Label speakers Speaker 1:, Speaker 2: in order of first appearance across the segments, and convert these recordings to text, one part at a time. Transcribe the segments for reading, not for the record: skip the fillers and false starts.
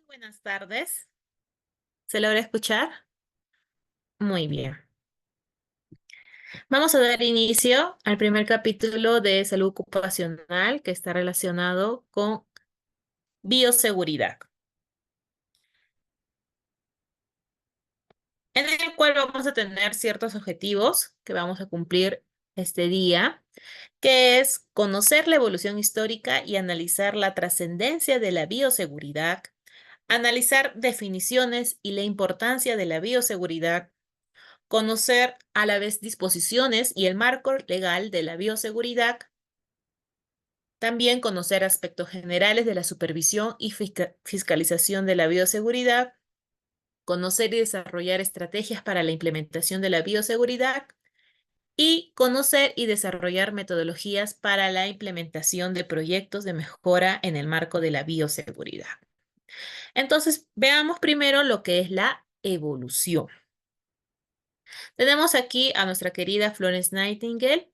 Speaker 1: Buenas tardes. ¿Se logra escuchar? Muy bien. Vamos a dar inicio al primer capítulo de salud ocupacional que está relacionado con bioseguridad, en el cual vamos a tener ciertos objetivos que vamos a cumplir este día, que es conocer la evolución histórica y analizar la trascendencia de la bioseguridad, analizar definiciones y la importancia de la bioseguridad, conocer a la vez disposiciones y el marco legal de la bioseguridad, también conocer aspectos generales de la supervisión y fiscalización de la bioseguridad, conocer y desarrollar estrategias para la implementación de la bioseguridad y conocer y desarrollar metodologías para la implementación de proyectos de mejora en el marco de la bioseguridad. Entonces, veamos primero lo que es la evolución. Tenemos aquí a nuestra querida Florence Nightingale,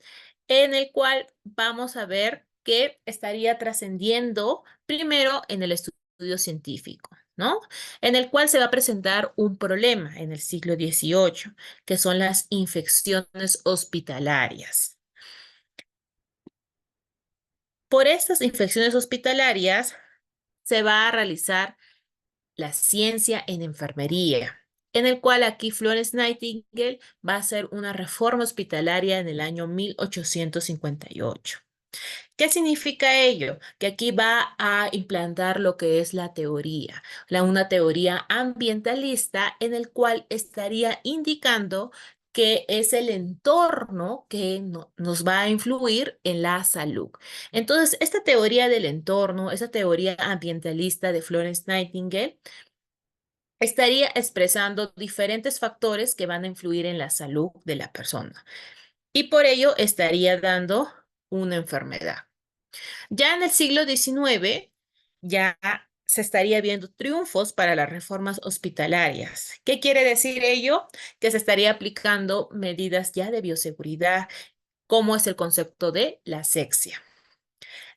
Speaker 1: en el cual vamos a ver que estaría trascendiendo primero en el estudio científico, ¿no? En el cual se va a presentar un problema en el siglo XVIII, que son las infecciones hospitalarias. Por estas infecciones hospitalarias se va a realizar la ciencia en enfermería, en el cual aquí Florence Nightingale va a hacer una reforma hospitalaria en el año 1858. ¿Qué significa ello? Que aquí va a implantar lo que es la teoría, una teoría ambientalista en el cual estaría indicando que es el entorno que nos va a influir en la salud. Entonces, esta teoría del entorno, esa teoría ambientalista de Florence Nightingale, estaría expresando diferentes factores que van a influir en la salud de la persona y por ello estaría dando una enfermedad. Ya en el siglo XIX ya se estaría viendo triunfos para las reformas hospitalarias. ¿Qué quiere decir ello? Que se estaría aplicando medidas ya de bioseguridad, como es el concepto de la asepsia,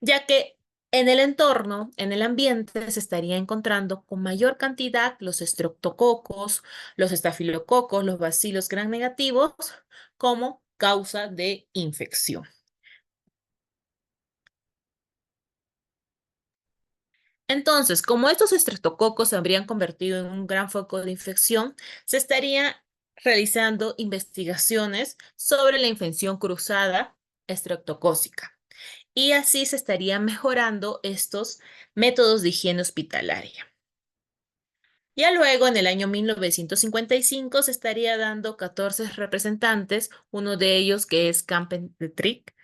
Speaker 1: ya que en el entorno, en el ambiente, se estaría encontrando con mayor cantidad los estreptococos, los estafilococos, los bacilos gram negativos como causa de infección. Entonces, como estos estreptococos se habrían convertido en un gran foco de infección, se estaría realizando investigaciones sobre la infección cruzada estreptocócica. Y así se estarían mejorando estos métodos de higiene hospitalaria. Ya luego, en el año 1955, se estaría dando 14 representantes, uno de ellos que es Campen-Detrick,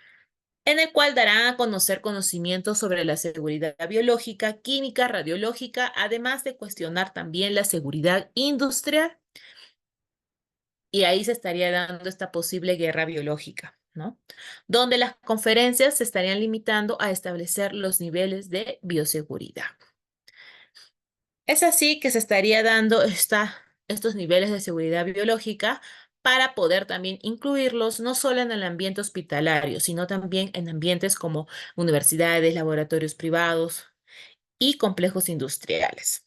Speaker 1: en el cual darán a conocer conocimientos sobre la seguridad biológica, química, radiológica, además de cuestionar también la seguridad industrial. Y ahí se estaría dando esta posible guerra biológica, ¿no? Donde las conferencias se estarían limitando a establecer los niveles de bioseguridad. Es así que se estaría dando estos niveles de seguridad biológica para poder también incluirlos no solo en el ambiente hospitalario, sino también en ambientes como universidades, laboratorios privados y complejos industriales.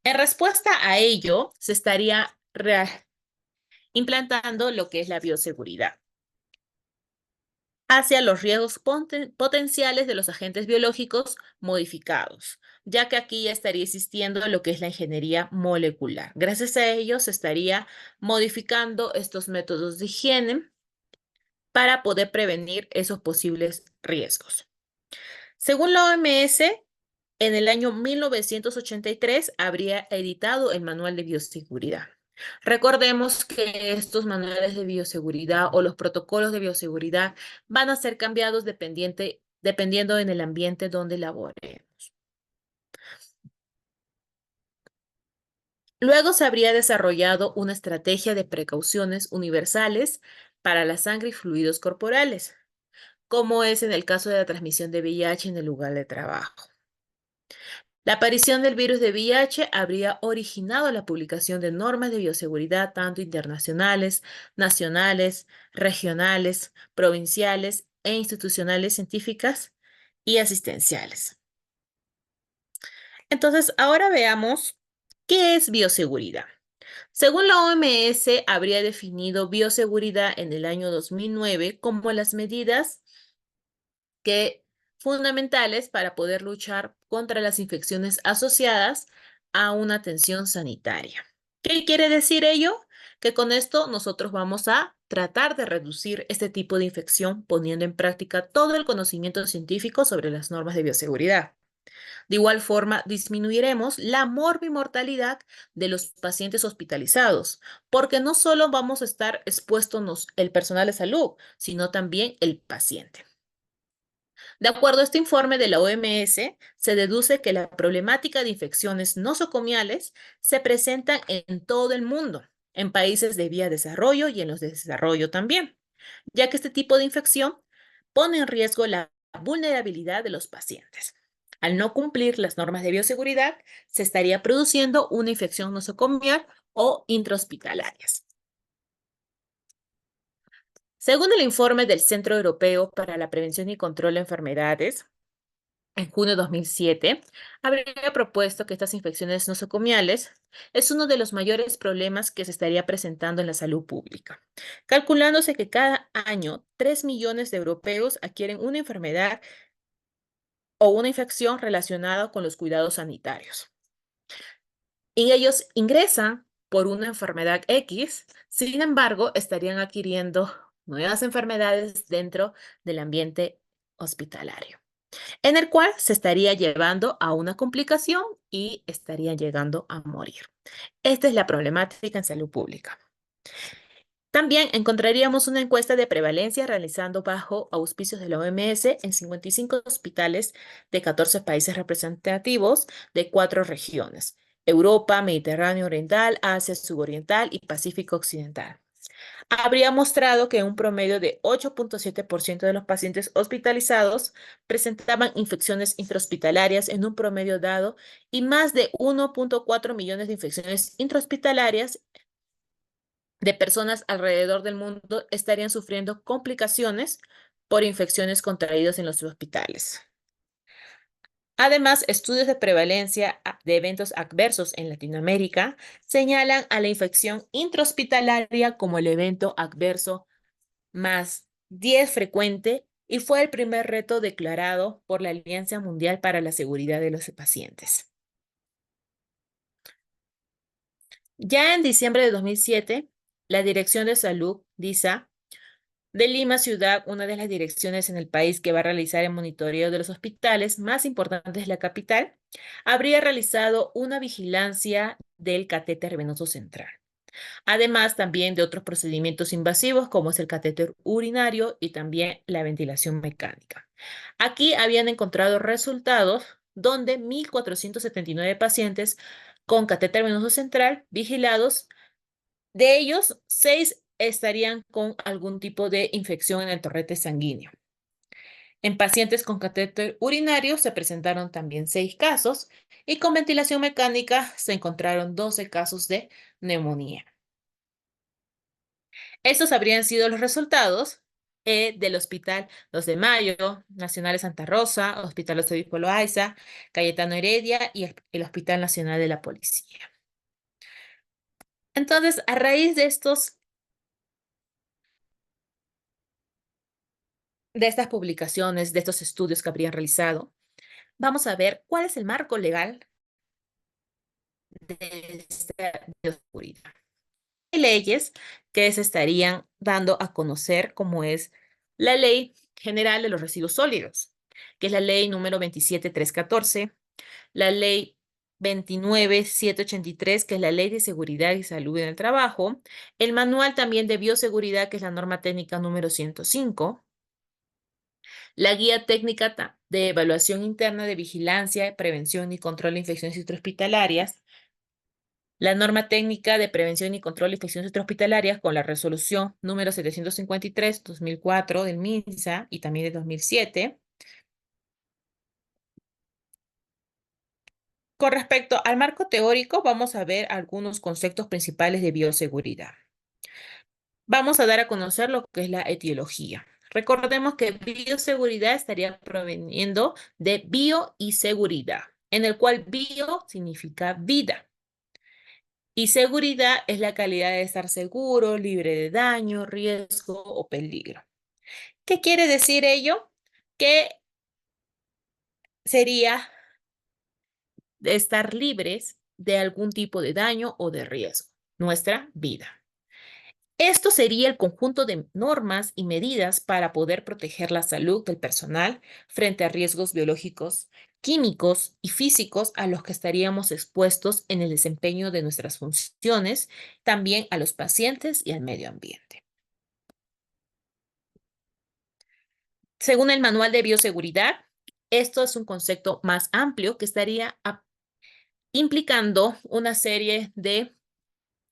Speaker 1: En respuesta a ello, se estaría implantando lo que es la bioseguridad hacia los riesgos potenciales de los agentes biológicos modificados, ya que aquí ya estaría existiendo lo que es la ingeniería molecular. Gracias a ello se estaría modificando estos métodos de higiene para poder prevenir esos posibles riesgos. Según la OMS, en el año 1983 habría editado el Manual de Bioseguridad. Recordemos que estos manuales de bioseguridad o los protocolos de bioseguridad van a ser cambiados dependiendo en el ambiente donde laboremos. Luego se habría desarrollado una estrategia de precauciones universales para la sangre y fluidos corporales, como es en el caso de la transmisión de VIH en el lugar de trabajo. La aparición del virus de VIH habría originado la publicación de normas de bioseguridad tanto internacionales, nacionales, regionales, provinciales e institucionales científicas y asistenciales. Entonces, ahora veamos qué es bioseguridad. Según la OMS, habría definido bioseguridad en el año 2009 como las medidas que fundamentales para poder luchar contra las infecciones asociadas a una atención sanitaria. ¿Qué quiere decir ello? Que con esto nosotros vamos a tratar de reducir este tipo de infección poniendo en práctica todo el conocimiento científico sobre las normas de bioseguridad. De igual forma, disminuiremos la morbimortalidad de los pacientes hospitalizados, porque no solo vamos a estar expuestos el personal de salud, sino también el paciente. De acuerdo a este informe de la OMS, se deduce que la problemática de infecciones nosocomiales se presenta en todo el mundo, en países de vía de desarrollo y en los de desarrollo también, ya que este tipo de infección pone en riesgo la vulnerabilidad de los pacientes. Al no cumplir las normas de bioseguridad, se estaría produciendo una infección nosocomial o intrahospitalarias. Según el informe del Centro Europeo para la Prevención y Control de Enfermedades, en junio de 2007, habría propuesto que estas infecciones nosocomiales es uno de los mayores problemas que se estaría presentando en la salud pública, calculándose que cada año 3 millones de europeos adquieren una enfermedad o una infección relacionada con los cuidados sanitarios. Y ellos ingresan por una enfermedad X, sin embargo, estarían adquiriendo nuevas enfermedades dentro del ambiente hospitalario, en el cual se estaría llevando a una complicación y estarían llegando a morir. Esta es la problemática en salud pública. También encontraríamos una encuesta de prevalencia realizando bajo auspicios de la OMS en 55 hospitales de 14 países representativos de 4 regiones: Europa, Mediterráneo Oriental, Asia Sudoriental y Pacífico Occidental. Habría mostrado que un promedio de 8.7% de los pacientes hospitalizados presentaban infecciones intrahospitalarias en un promedio dado y más de 1.4 millones de infecciones intrahospitalarias de personas alrededor del mundo estarían sufriendo complicaciones por infecciones contraídas en los hospitales. Además, estudios de prevalencia de eventos adversos en Latinoamérica señalan a la infección intrahospitalaria como el evento adverso más 10 frecuente y fue el primer reto declarado por la Alianza Mundial para la Seguridad de los Pacientes. Ya en diciembre de 2007, la Dirección de Salud, DISA, de Lima Ciudad, una de las direcciones en el país que va a realizar el monitoreo de los hospitales más importantes de la capital, habría realizado una vigilancia del catéter venoso central. Además, también de otros procedimientos invasivos como es el catéter urinario y también la ventilación mecánica. Aquí habían encontrado resultados donde 1.479 pacientes con catéter venoso central vigilados, de ellos 6 estarían con algún tipo de infección en el torrente sanguíneo. En pacientes con catéter urinario se presentaron también 6 casos y con ventilación mecánica se encontraron 12 casos de neumonía. Estos habrían sido los resultados del Hospital 2 de Mayo, Nacional de Santa Rosa, Hospital Obispo Loaiza, Cayetano Heredia y el Hospital Nacional de la Policía. Entonces, a raíz de estas publicaciones, de estos estudios que habrían realizado, vamos a ver cuál es el marco legal de esta bioseguridad. Hay leyes que se estarían dando a conocer, como es la Ley General de los Residuos Sólidos, que es la ley número 27314, la ley 29783, que es la Ley de Seguridad y Salud en el Trabajo, el Manual también de Bioseguridad, que es la norma técnica número 105, la Guía Técnica de Evaluación Interna de Vigilancia, Prevención y Control de Infecciones Intrahospitalarias, la norma técnica de prevención y control de infecciones intrahospitalarias con la resolución número 753/2004 del MINSA y también de 2007. Con respecto al marco teórico, vamos a ver algunos conceptos principales de bioseguridad. Vamos a dar a conocer lo que es la etiología. Recordemos que bioseguridad estaría proveniendo de bio y seguridad. en el cual bio significa vida y seguridad es la calidad de estar seguro, libre de daño, riesgo o peligro. ¿Qué quiere decir ello? Que sería de estar libres de algún tipo de daño o de riesgo, nuestra vida. Esto sería el conjunto de normas y medidas para poder proteger la salud del personal frente a riesgos biológicos, químicos y físicos a los que estaríamos expuestos en el desempeño de nuestras funciones, también a los pacientes y al medio ambiente. Según el Manual de Bioseguridad, esto es un concepto más amplio que estaría implicando una serie de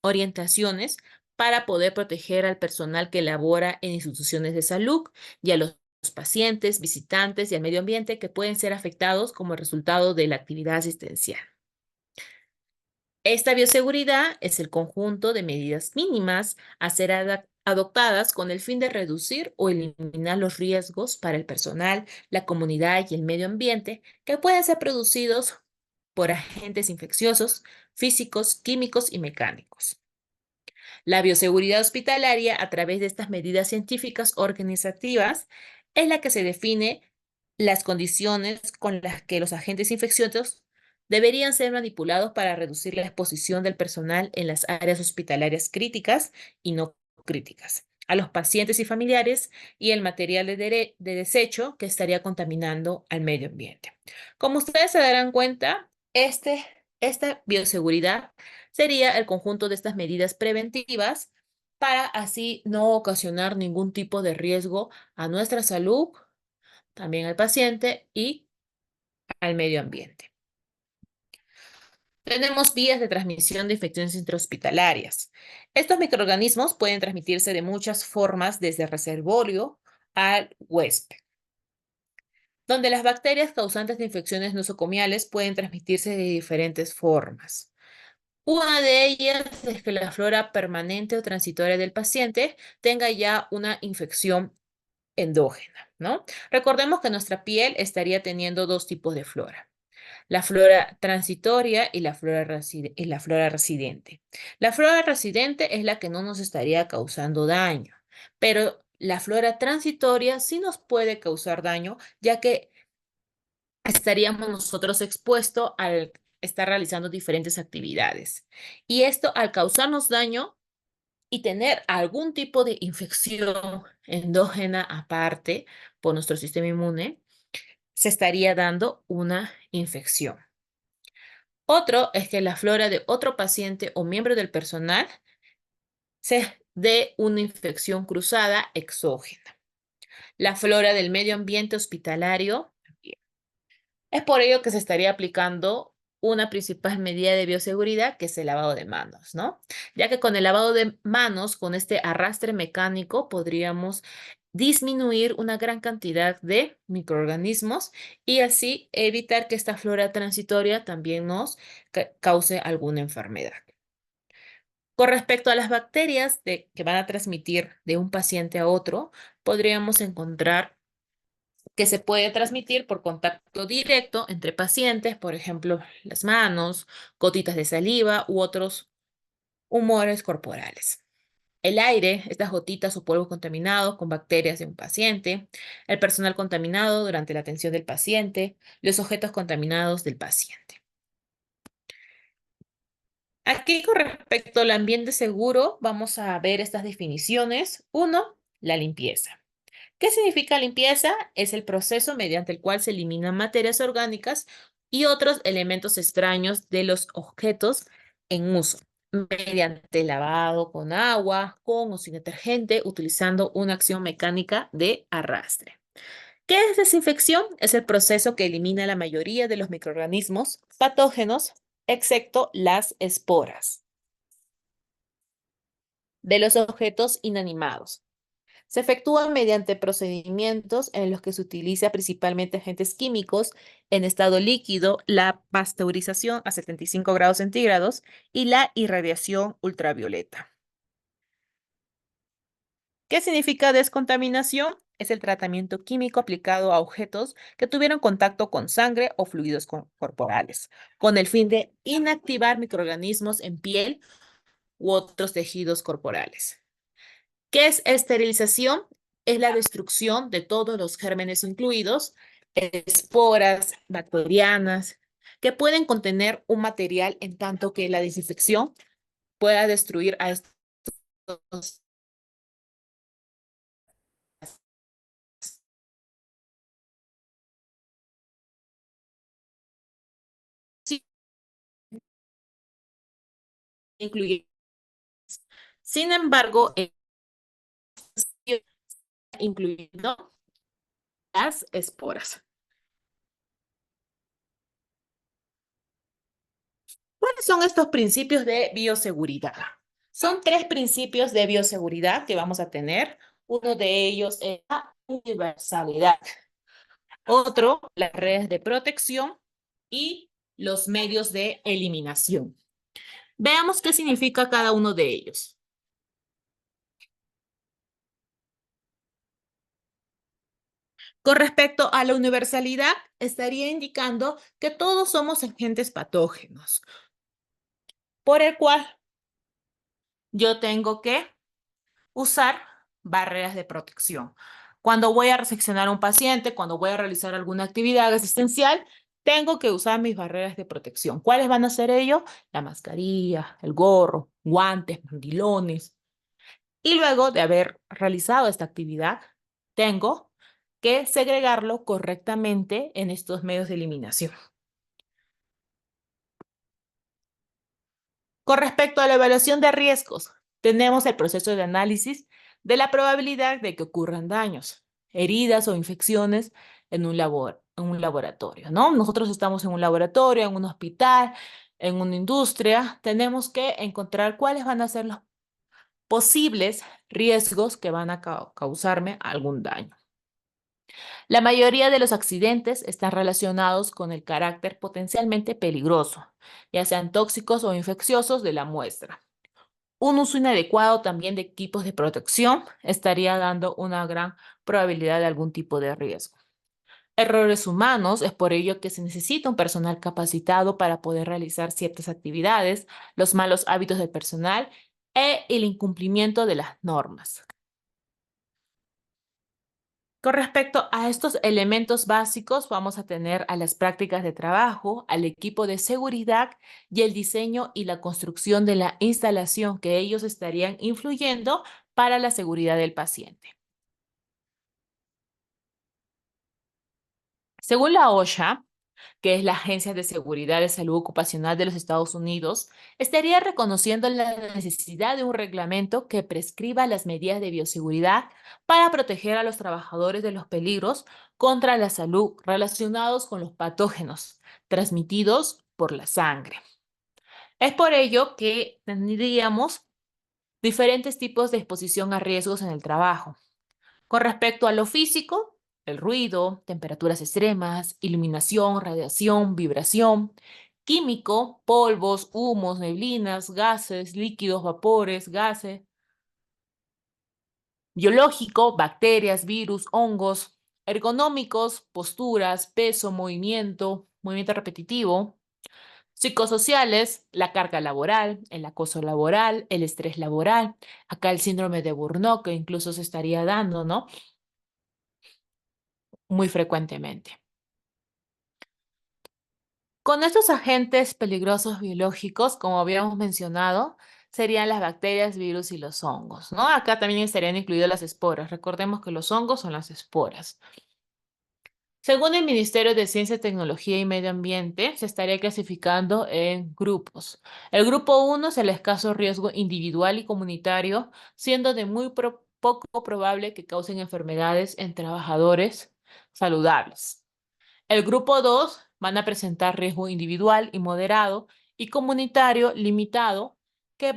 Speaker 1: orientaciones para poder proteger al personal que labora en instituciones de salud y a los pacientes, visitantes y al medio ambiente que pueden ser afectados como resultado de la actividad asistencial. Esta bioseguridad es el conjunto de medidas mínimas a ser adoptadas con el fin de reducir o eliminar los riesgos para el personal, la comunidad y el medio ambiente que pueden ser producidos por agentes infecciosos, físicos, químicos y mecánicos. La bioseguridad hospitalaria, a través de estas medidas científicas organizativas, es la que se define las condiciones con las que los agentes infecciosos deberían ser manipulados para reducir la exposición del personal en las áreas hospitalarias críticas y no críticas, a los pacientes y familiares y el material de desecho que estaría contaminando al medio ambiente. Como ustedes se darán cuenta, esta bioseguridad sería el conjunto de estas medidas preventivas para así no ocasionar ningún tipo de riesgo a nuestra salud, también al paciente y al medio ambiente. Tenemos vías de transmisión de infecciones intrahospitalarias. Estos microorganismos pueden transmitirse de muchas formas, desde reservorio al huésped, donde las bacterias causantes de infecciones nosocomiales pueden transmitirse de diferentes formas. Una de ellas es que la flora permanente o transitoria del paciente tenga ya una infección endógena, ¿no? Recordemos que nuestra piel estaría teniendo dos tipos de flora: la flora transitoria y la flora residente. La flora residente es la que no nos estaría causando daño, pero la flora transitoria sí nos puede causar daño, ya que estaríamos nosotros expuestos al estar realizando diferentes actividades. Y esto, al causarnos daño y tener algún tipo de infección endógena aparte por nuestro sistema inmune, se estaría dando una infección. Otro es que la flora de otro paciente o miembro del personal se dé una infección cruzada exógena. La flora del medio ambiente hospitalario también. Es por ello que se estaría aplicando una principal medida de bioseguridad, que es el lavado de manos, ¿no? Ya que con el lavado de manos, con este arrastre mecánico, podríamos disminuir una gran cantidad de microorganismos y así evitar que esta flora transitoria también nos cause alguna enfermedad. Con respecto a las bacterias que van a transmitir de un paciente a otro, podríamos encontrar que se puede transmitir por contacto directo entre pacientes, por ejemplo, las manos, gotitas de saliva u otros humores corporales. El aire, estas gotitas o polvos contaminados con bacterias de un paciente, el personal contaminado durante la atención del paciente, los objetos contaminados del paciente. Aquí, con respecto al ambiente seguro, vamos a ver estas definiciones. Uno, la limpieza. ¿Qué significa limpieza? Es el proceso mediante el cual se eliminan materias orgánicas y otros elementos extraños de los objetos en uso, mediante lavado con agua, con o sin detergente, utilizando una acción mecánica de arrastre. ¿Qué es desinfección? Es el proceso que elimina la mayoría de los microorganismos patógenos, excepto las esporas, de los objetos inanimados. Se efectúan mediante procedimientos en los que se utiliza principalmente agentes químicos en estado líquido, la pasteurización a 75 grados centígrados y la irradiación ultravioleta. ¿Qué significa descontaminación? es el tratamiento químico aplicado a objetos que tuvieron contacto con sangre o fluidos corporales, con el fin de inactivar microorganismos en piel u otros tejidos corporales. ¿Qué es esterilización? Es la destrucción de todos los gérmenes incluidos, esporas bacterianas, que pueden contener un material en tanto que la desinfección pueda destruir a estos, sí, incluye. Sin embargo, incluyendo las esporas. ¿Cuáles son estos principios de bioseguridad? Son tres principios de bioseguridad que vamos a tener. Uno de ellos es la universalidad. Otro, las redes de protección y los medios de eliminación. Veamos qué significa cada uno de ellos. Con respecto a la universalidad, estaría indicando que todos somos agentes patógenos, por el cual yo tengo que usar barreras de protección. Cuando voy a reseccionar a un paciente, cuando voy a realizar alguna actividad asistencial, tengo que usar mis barreras de protección. ¿Cuáles van a ser ellos? La mascarilla, el gorro, guantes, mandilones. Y luego de haber realizado esta actividad, tengo que segregarlo correctamente en estos medios de eliminación. Con respecto a la evaluación de riesgos, tenemos el proceso de análisis de la probabilidad de que ocurran daños, heridas o infecciones en un laboratorio, ¿no? Nosotros estamos en un laboratorio, en un hospital, en una industria, tenemos que encontrar cuáles van a ser los posibles riesgos que van a causarme algún daño. La mayoría de los accidentes están relacionados con el carácter potencialmente peligroso, ya sean tóxicos o infecciosos de la muestra. Un uso inadecuado también de equipos de protección estaría dando una gran probabilidad de algún tipo de riesgo. Errores humanos, es por ello que se necesita un personal capacitado para poder realizar ciertas actividades, los malos hábitos del personal e el incumplimiento de las normas. Con respecto a estos elementos básicos, vamos a tener a las prácticas de trabajo, al equipo de seguridad y el diseño y la construcción de la instalación que ellos estarían influyendo para la seguridad del paciente. Según la OSHA, que es la Agencia de Seguridad de Salud Ocupacional de los Estados Unidos, estaría reconociendo la necesidad de un reglamento que prescriba las medidas de bioseguridad para proteger a los trabajadores de los peligros contra la salud relacionados con los patógenos transmitidos por la sangre. Es por ello que tendríamos diferentes tipos de exposición a riesgos en el trabajo. Con respecto a lo físico, el ruido, temperaturas extremas, iluminación, radiación, vibración, químico, polvos, humos, neblinas, gases, líquidos, vapores, gases, biológico, bacterias, virus, hongos, ergonómicos, posturas, peso, movimiento repetitivo, psicosociales, la carga laboral, el acoso laboral, el estrés laboral, acá el síndrome de Burnout que incluso se estaría dando, ¿no? Muy frecuentemente. Con estos agentes peligrosos biológicos, como habíamos mencionado, serían las bacterias, virus y los hongos, ¿no? Acá también estarían incluidas las esporas. Recordemos que los hongos son las esporas. Según el Ministerio de Ciencia, Tecnología y Medio Ambiente, se estaría clasificando en grupos. El grupo 1 es el escaso riesgo individual y comunitario, siendo de muy poco probable que causen enfermedades en trabajadores saludables. El grupo 2 van a presentar riesgo individual y moderado y comunitario limitado que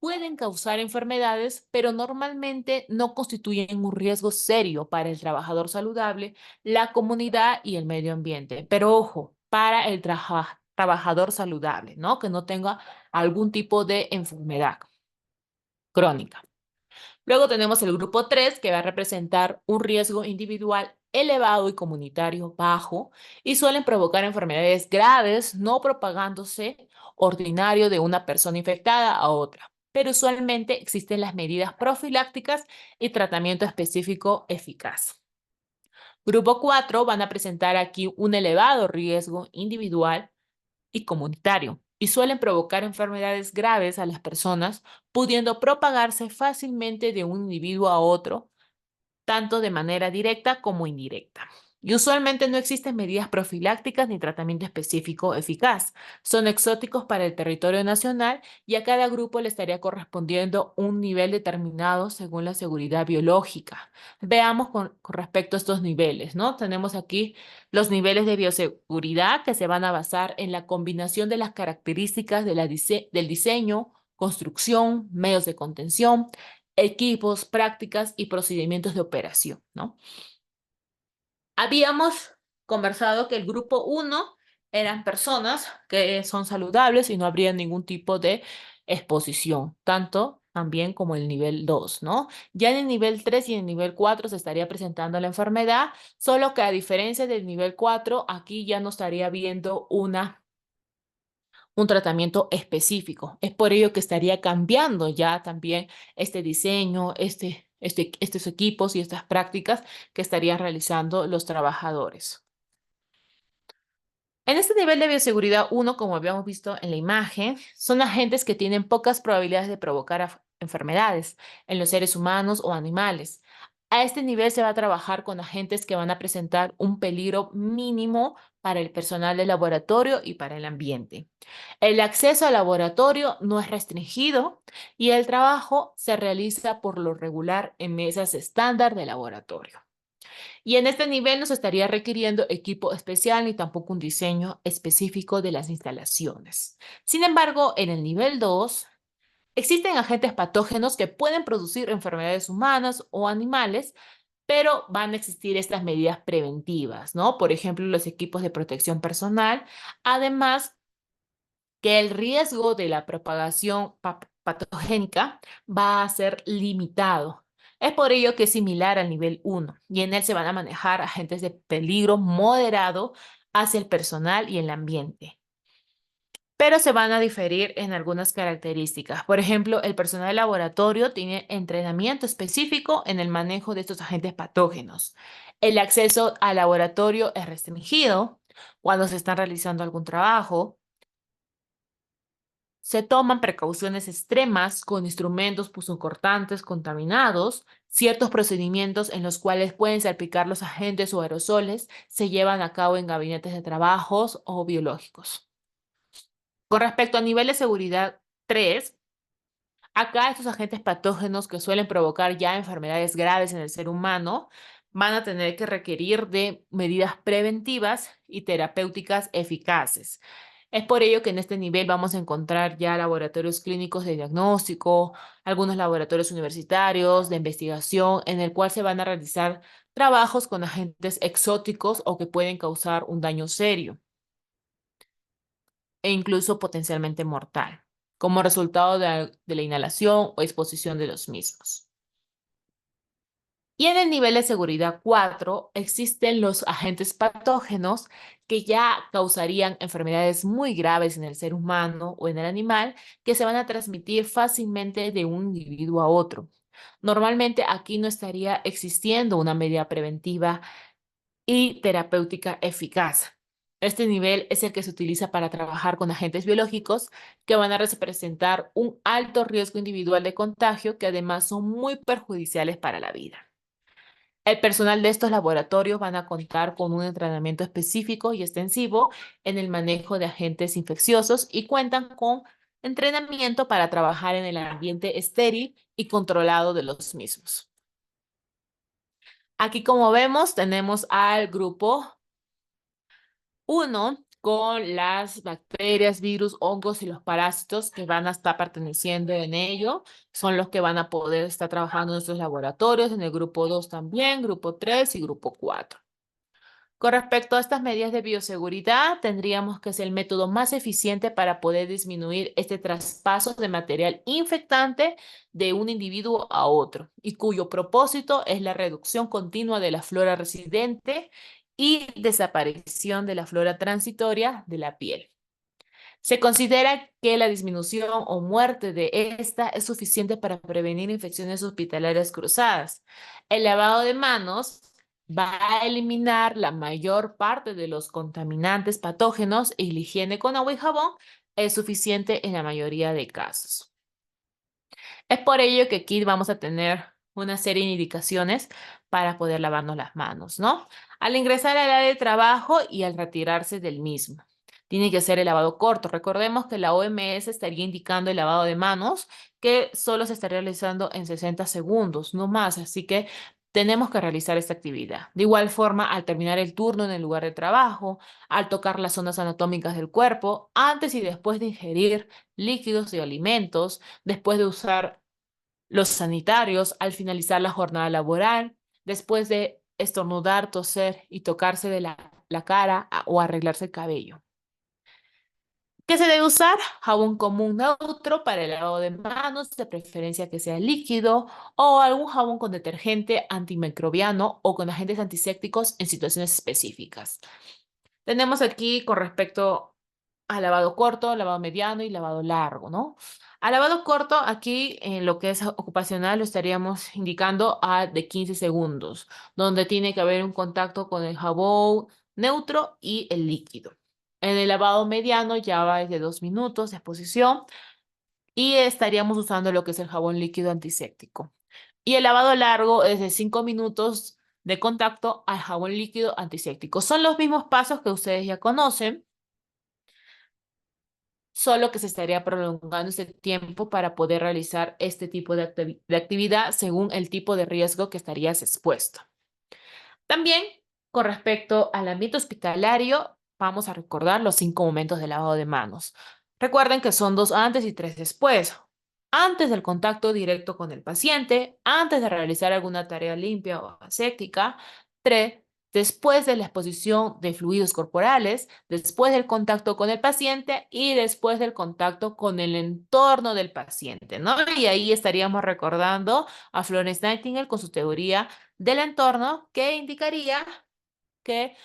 Speaker 1: pueden causar enfermedades, pero normalmente no constituyen un riesgo serio para el trabajador saludable, la comunidad y el medio ambiente. Pero ojo, para el trabajador saludable, ¿no? Que no tenga algún tipo de enfermedad crónica. Luego tenemos el grupo 3, que va a representar un riesgo individual elevado y comunitario bajo, y suelen provocar enfermedades graves, no propagándose ordinario de una persona infectada a otra. Pero usualmente existen las medidas profilácticas y tratamiento específico eficaz. Grupo 4 van a presentar aquí un elevado riesgo individual y comunitario y suelen provocar enfermedades graves a las personas, pudiendo propagarse fácilmente de un individuo a otro, tanto de manera directa como indirecta. Y usualmente no existen medidas profilácticas ni tratamiento específico eficaz. Son exóticos para el territorio nacional y a cada grupo le estaría correspondiendo un nivel determinado según la seguridad biológica. Veamos con respecto a estos niveles, ¿no? Tenemos aquí los niveles de bioseguridad que se van a basar en la combinación de las características de del diseño, construcción, medios de contención, equipos, prácticas y procedimientos de operación, ¿no? Habíamos conversado que el grupo 1 eran personas que son saludables y no habría ningún tipo de exposición, tanto también como el nivel 2, ¿no? Ya en el nivel 3 y en el nivel 4 se estaría presentando la enfermedad, solo que a diferencia del nivel 4, aquí ya no estaría viendo un tratamiento específico. Es por ello que estaría cambiando ya también este diseño, estos equipos y estas prácticas que estarían realizando los trabajadores. En este nivel de bioseguridad 1, como habíamos visto en la imagen, son agentes que tienen pocas probabilidades de provocar enfermedades en los seres humanos o animales. A este nivel se va a trabajar con agentes que van a presentar un peligro mínimo para el personal del laboratorio y para el ambiente. El acceso al laboratorio no es restringido y el trabajo se realiza por lo regular en mesas estándar de laboratorio. Y en este nivel no se estaría requiriendo equipo especial ni tampoco un diseño específico de las instalaciones. Sin embargo, en el nivel 2 existen agentes patógenos que pueden producir enfermedades humanas o animales, pero van a existir estas medidas preventivas, ¿no? Por ejemplo, los equipos de protección personal, además que el riesgo de la propagación patogénica va a ser limitado. Es por ello que es similar al nivel 1 y en él se van a manejar agentes de peligro moderado hacia el personal y el ambiente. Pero se van a diferir en algunas características. Por ejemplo, el personal de laboratorio tiene entrenamiento específico en el manejo de estos agentes patógenos. El acceso al laboratorio es restringido cuando se está realizando algún trabajo. Se toman precauciones extremas con instrumentos punzocortantes contaminados. Ciertos procedimientos en los cuales pueden salpicar los agentes o aerosoles se llevan a cabo en gabinetes de trabajos o biológicos. Con respecto a nivel de seguridad 3, acá estos agentes patógenos que suelen provocar ya enfermedades graves en el ser humano van a tener que requerir de medidas preventivas y terapéuticas eficaces. Es por ello que en este nivel vamos a encontrar ya laboratorios clínicos de diagnóstico, algunos laboratorios universitarios de investigación, en el cual se van a realizar trabajos con agentes exóticos o que pueden causar un daño serio e incluso potencialmente mortal, como resultado de la inhalación o exposición de los mismos. Y en el nivel de seguridad 4 existen los agentes patógenos que ya causarían enfermedades muy graves en el ser humano o en el animal que se van a transmitir fácilmente de un individuo a otro. Normalmente aquí no estaría existiendo una medida preventiva y terapéutica eficaz. Este nivel es el que se utiliza para trabajar con agentes biológicos que van a representar un alto riesgo individual de contagio que además son muy perjudiciales para la vida. El personal de estos laboratorios van a contar con un entrenamiento específico y extensivo en el manejo de agentes infecciosos y cuentan con entrenamiento para trabajar en el ambiente estéril y controlado de los mismos. Aquí, como vemos, tenemos al grupo 1 con las bacterias, virus, hongos y los parásitos que van a estar perteneciendo en ello. Son los que van a poder estar trabajando en estos laboratorios, en el grupo 2 también, grupo 3 y grupo 4. Con respecto a estas medidas de bioseguridad, tendríamos que es el método más eficiente para poder disminuir este traspaso de material infectante de un individuo a otro y cuyo propósito es la reducción continua de la flora residente y desaparición de la flora transitoria de la piel. Se considera que la disminución o muerte de esta es suficiente para prevenir infecciones hospitalarias cruzadas. El lavado de manos va a eliminar la mayor parte de los contaminantes patógenos y la higiene con agua y jabón es suficiente en la mayoría de casos. Es por ello que aquí vamos a tener una serie de indicaciones para poder lavarnos las manos, ¿no? Al ingresar al área de trabajo y al retirarse del mismo. Tiene que ser el lavado corto. Recordemos que la OMS estaría indicando el lavado de manos que solo se está realizando en 60 segundos, no más. Así que tenemos que realizar esta actividad. De igual forma, al terminar el turno en el lugar de trabajo, al tocar las zonas anatómicas del cuerpo, antes y después de ingerir líquidos y alimentos, después de usar los sanitarios al finalizar la jornada laboral, después de estornudar, toser y tocarse de la cara o arreglarse el cabello. ¿Qué se debe usar? Jabón común neutro para el lavado de manos, de preferencia que sea líquido, o algún jabón con detergente antimicrobiano o con agentes antisépticos en situaciones específicas. Tenemos aquí con respecto al lavado corto, lavado mediano y lavado largo, ¿no? Al lavado corto, aquí en lo que es ocupacional lo estaríamos indicando a de 15 segundos, donde tiene que haber un contacto con el jabón neutro y el líquido. En el lavado mediano ya va de 2 minutos de exposición y estaríamos usando lo que es el jabón líquido antiséptico. Y el lavado largo es de 5 minutos de contacto al jabón líquido antiséptico. Son los mismos pasos que ustedes ya conocen, solo que se estaría prolongando este tiempo para poder realizar este tipo de actividad según el tipo de riesgo que estarías expuesto. También, con respecto al ambiente hospitalario, vamos a recordar los 5 momentos de lavado de manos. Recuerden que son 2 antes y 3 después. Antes del contacto directo con el paciente, antes de realizar alguna tarea limpia o aséptica. 3. Después de la exposición de fluidos corporales, después del contacto con el paciente y después del contacto con el entorno del paciente, ¿no? Y ahí estaríamos recordando a Florence Nightingale con su teoría del entorno que indicaría que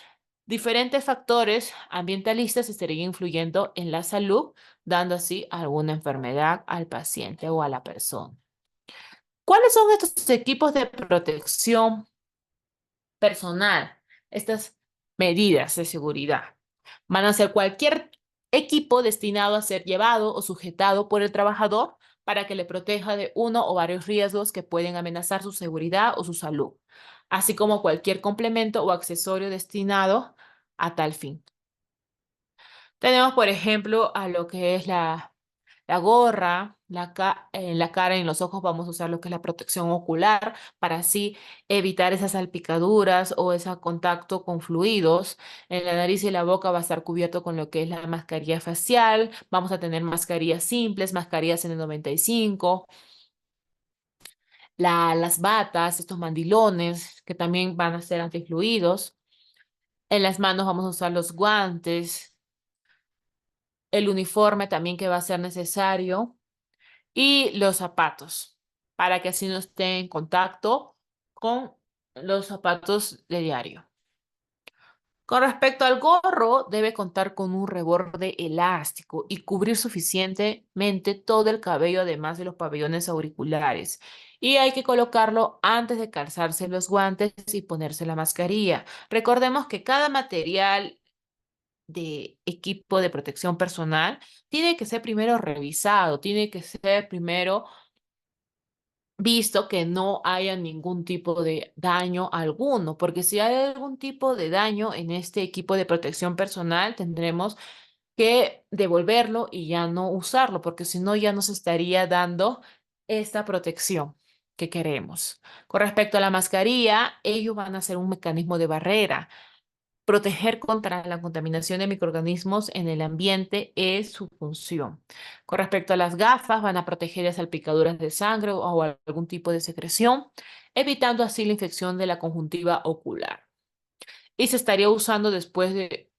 Speaker 1: diferentes factores ambientalistas estarían influyendo en la salud, dando así alguna enfermedad al paciente o a la persona. ¿Cuáles son estos equipos de protección personal? Estas medidas de seguridad van a ser cualquier equipo destinado a ser llevado o sujetado por el trabajador para que le proteja de uno o varios riesgos que pueden amenazar su seguridad o su salud, así como cualquier complemento o accesorio destinado a tal fin. Tenemos, por ejemplo, a lo que es la gorra, en la cara y en los ojos vamos a usar lo que es la protección ocular para así evitar esas salpicaduras o ese contacto con fluidos. En la nariz y la boca va a estar cubierto con lo que es la mascarilla facial. Vamos a tener mascarillas simples, mascarillas N95, las batas, estos mandilones que también van a ser antifluidos. En las manos vamos a usar los guantes, el uniforme también que va a ser necesario y los zapatos, para que así no esté en contacto con los zapatos de diario. Con respecto al gorro, debe contar con un reborde elástico y cubrir suficientemente todo el cabello, además de los pabellones auriculares. Y hay que colocarlo antes de calzarse los guantes y ponerse la mascarilla. Recordemos que cada material de equipo de protección personal tiene que ser primero revisado, tiene que ser primero visto que no haya ningún tipo de daño alguno, porque si hay algún tipo de daño en este equipo de protección personal, tendremos que devolverlo y ya no usarlo, porque si no ya nos estaría dando esta protección que queremos. Con respecto a la mascarilla, ellos van a ser un mecanismo de barrera. Proteger contra la contaminación de microorganismos en el ambiente es su función. Con respecto a las gafas, van a proteger de salpicaduras de sangre o algún tipo de secreción, evitando así la infección de la conjuntiva ocular. y se estaría usando después de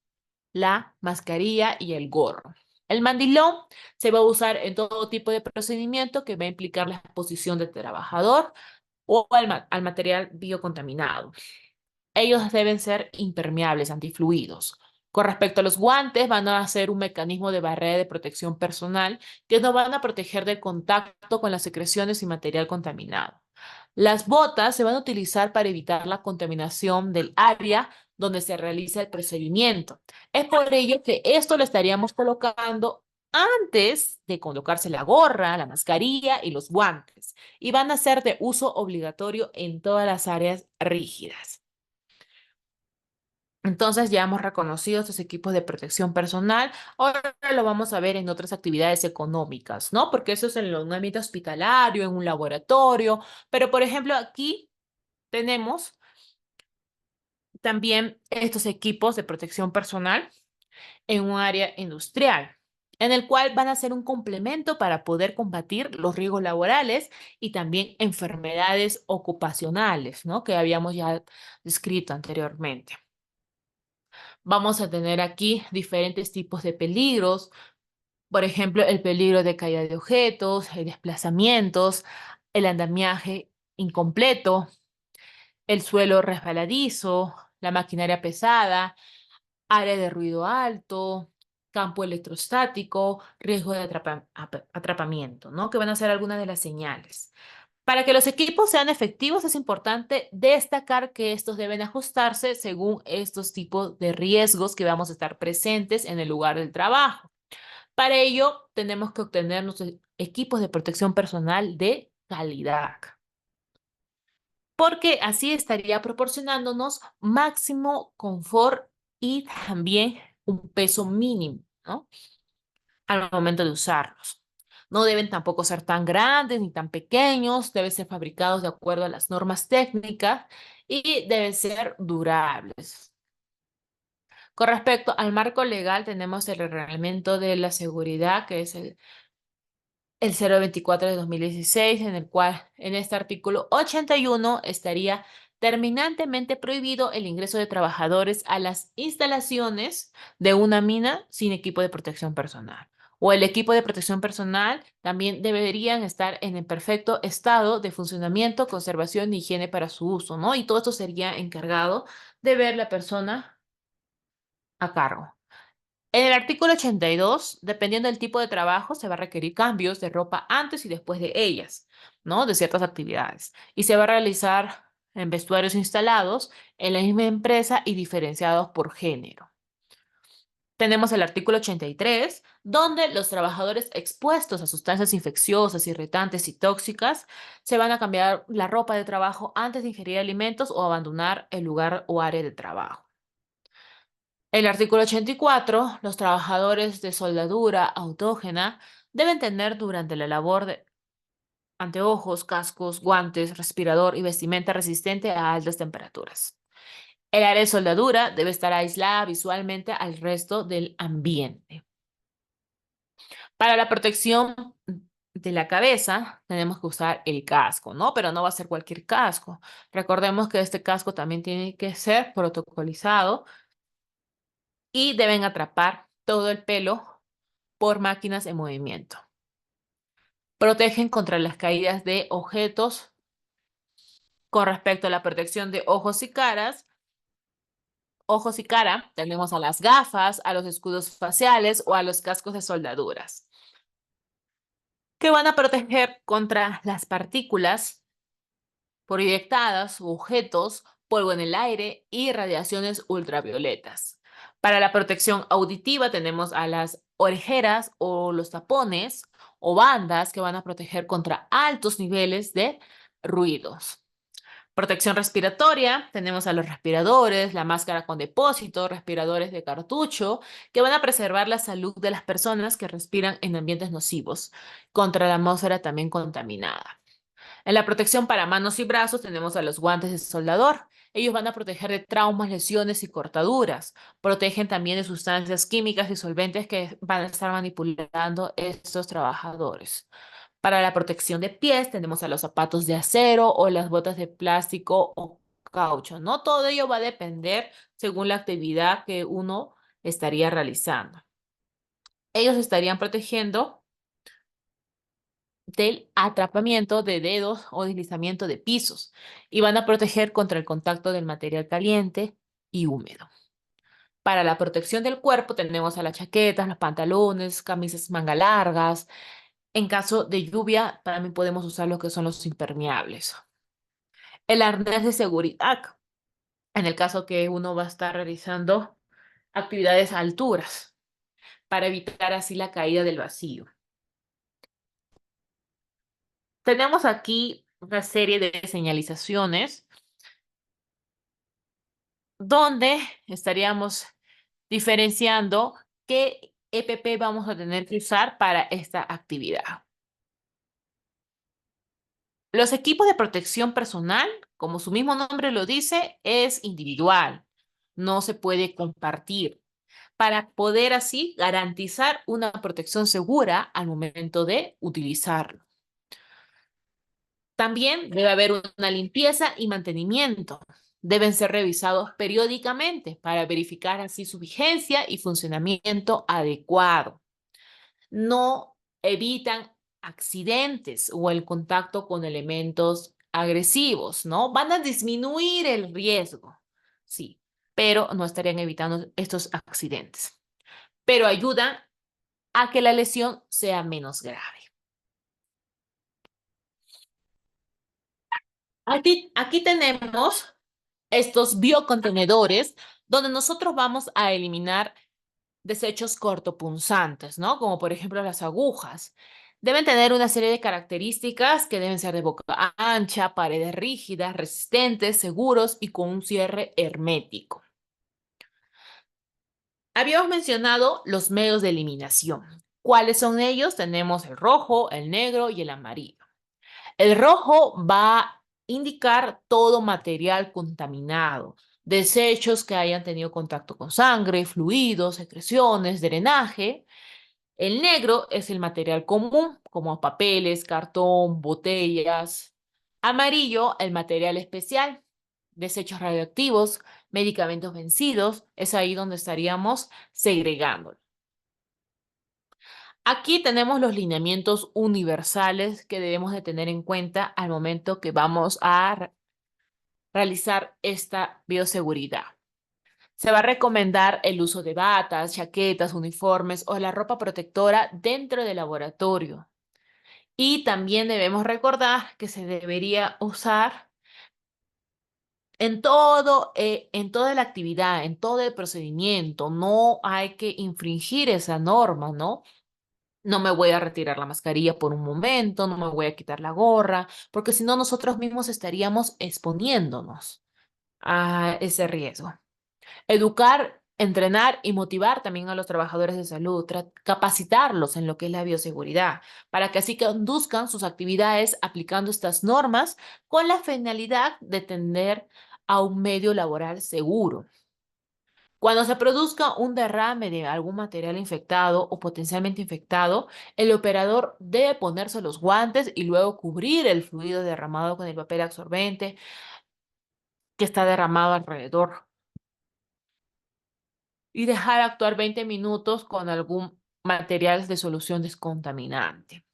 Speaker 1: la mascarilla y el gorro. El mandilón se va a usar en todo tipo de procedimiento que va a implicar la exposición del trabajador o al material biocontaminado. Ellos deben ser impermeables, antifluidos. Con respecto a los guantes, van a hacer un mecanismo de barrera de protección personal que nos van a proteger del contacto con las secreciones y material contaminado. Las botas se van a utilizar para evitar la contaminación del área donde se realiza el procedimiento. Es por ello que esto lo estaríamos colocando antes de colocarse la gorra, la mascarilla y los guantes, y van a ser de uso obligatorio en todas las áreas rígidas. Entonces ya hemos reconocido estos equipos de protección personal. Ahora lo vamos a ver en otras actividades económicas, ¿no? Porque eso es en un ambiente hospitalario, en un laboratorio. Pero, por ejemplo, aquí tenemos también estos equipos de protección personal en un área industrial, en el cual van a ser un complemento para poder combatir los riesgos laborales y también enfermedades ocupacionales, ¿no? Que habíamos ya descrito anteriormente. Vamos a tener aquí diferentes tipos de peligros, por ejemplo, el peligro de caída de objetos, desplazamientos, el andamiaje incompleto, el suelo resbaladizo, la maquinaria pesada, área de ruido alto, campo electrostático, riesgo de atrapamiento, ¿no? Que van a ser algunas de las señales. Para que los equipos sean efectivos, es importante destacar que estos deben ajustarse según estos tipos de riesgos que vamos a estar presentes en el lugar del trabajo. Para ello, tenemos que obtener nuestros equipos de protección personal de calidad, porque así estaría proporcionándonos máximo confort y también un peso mínimo, ¿no? Al momento de usarlos. No deben tampoco ser tan grandes ni tan pequeños, deben ser fabricados de acuerdo a las normas técnicas y deben ser durables. Con respecto al marco legal, tenemos el Reglamento de la Seguridad, que es el 024 de 2016, en el cual en este artículo 81 estaría terminantemente prohibido el ingreso de trabajadores a las instalaciones de una mina sin equipo de protección personal. O el equipo de protección personal también deberían estar en el perfecto estado de funcionamiento, conservación y higiene para su uso, ¿no? Y todo esto sería encargado de ver la persona a cargo. En el artículo 82, dependiendo del tipo de trabajo, se va a requerir cambios de ropa antes y después de ellas, ¿no? De ciertas actividades. Y se va a realizar en vestuarios instalados en la misma empresa y diferenciados por género. Tenemos el artículo 83, donde los trabajadores expuestos a sustancias infecciosas, irritantes y tóxicas se van a cambiar la ropa de trabajo antes de ingerir alimentos o abandonar el lugar o área de trabajo. El artículo 84, los trabajadores de soldadura autógena deben tener durante la labor de anteojos, cascos, guantes, respirador y vestimenta resistente a altas temperaturas. El área de soldadura debe estar aislada visualmente al resto del ambiente. Para la protección de la cabeza tenemos que usar el casco, ¿no? Pero no va a ser cualquier casco. Recordemos que este casco también tiene que ser protocolizado y deben atrapar todo el pelo por máquinas en movimiento. Protegen contra las caídas de objetos. Con respecto a la protección de ojos y cara, tenemos a las gafas, a los escudos faciales o a los cascos de soldaduras, que van a proteger contra las partículas proyectadas u objetos, polvo en el aire y radiaciones ultravioletas. Para la protección auditiva tenemos a las orejeras o los tapones o bandas que van a proteger contra altos niveles de ruidos. Protección respiratoria, tenemos a los respiradores, la máscara con depósito, respiradores de cartucho, que van a preservar la salud de las personas que respiran en ambientes nocivos, contra la atmósfera también contaminada. En la protección para manos y brazos tenemos a los guantes de soldador. Ellos van a proteger de traumas, lesiones y cortaduras. Protegen también de sustancias químicas y solventes que van a estar manipulando estos trabajadores. Para la protección de pies tenemos a los zapatos de acero o las botas de plástico o caucho, ¿no? Todo ello va a depender según la actividad que uno estaría realizando. Ellos estarían protegiendo del atrapamiento de dedos o deslizamiento de pisos y van a proteger contra el contacto del material caliente y húmedo. Para la protección del cuerpo tenemos a las chaquetas, los pantalones, camisas manga largas. En caso de lluvia, también podemos usar lo que son los impermeables. El arnés de seguridad, en el caso que uno va a estar realizando actividades a alturas, para evitar así la caída del vacío. Tenemos aquí una serie de señalizaciones donde estaríamos diferenciando qué EPP vamos a tener que usar para esta actividad. Los equipos de protección personal, como su mismo nombre lo dice, es individual, no se puede compartir, para poder así garantizar una protección segura al momento de utilizarlo. También debe haber una limpieza y mantenimiento. Deben ser revisados periódicamente para verificar así su vigencia y funcionamiento adecuado. No evitan accidentes o el contacto con elementos agresivos, ¿no? Van a disminuir el riesgo, sí, pero no estarían evitando estos accidentes. Pero ayudan a que la lesión sea menos grave. Aquí tenemos estos biocontenedores donde nosotros vamos a eliminar desechos cortopunzantes, ¿no? Como por ejemplo las agujas. Deben tener una serie de características que deben ser de boca ancha, paredes rígidas, resistentes, seguros y con un cierre hermético. Habíamos mencionado los medios de eliminación. ¿Cuáles son ellos? Tenemos el rojo, el negro y el amarillo. El rojo va a indicar todo material contaminado, desechos que hayan tenido contacto con sangre, fluidos, secreciones, drenaje. El negro es el material común, como papeles, cartón, botellas. Amarillo, el material especial, desechos radioactivos, medicamentos vencidos. Es ahí donde estaríamos segregando. Aquí tenemos los lineamientos universales que debemos de tener en cuenta al momento que vamos a realizar esta bioseguridad. Se va a recomendar el uso de batas, chaquetas, uniformes o la ropa protectora dentro del laboratorio. Y también debemos recordar que se debería usar en toda la actividad, en todo el procedimiento. No hay que infringir esa norma, ¿no? No me voy a retirar la mascarilla por un momento, no me voy a quitar la gorra, porque si no nosotros mismos estaríamos exponiéndonos a ese riesgo. Educar, entrenar y motivar también a los trabajadores de salud, capacitarlos en lo que es la bioseguridad, para que así conduzcan sus actividades aplicando estas normas con la finalidad de tender a un medio laboral seguro. Cuando se produzca un derrame de algún material infectado o potencialmente infectado, el operador debe ponerse los guantes y luego cubrir el fluido derramado con el papel absorbente que está derramado alrededor y dejar actuar 20 minutos con algún material de solución descontaminante.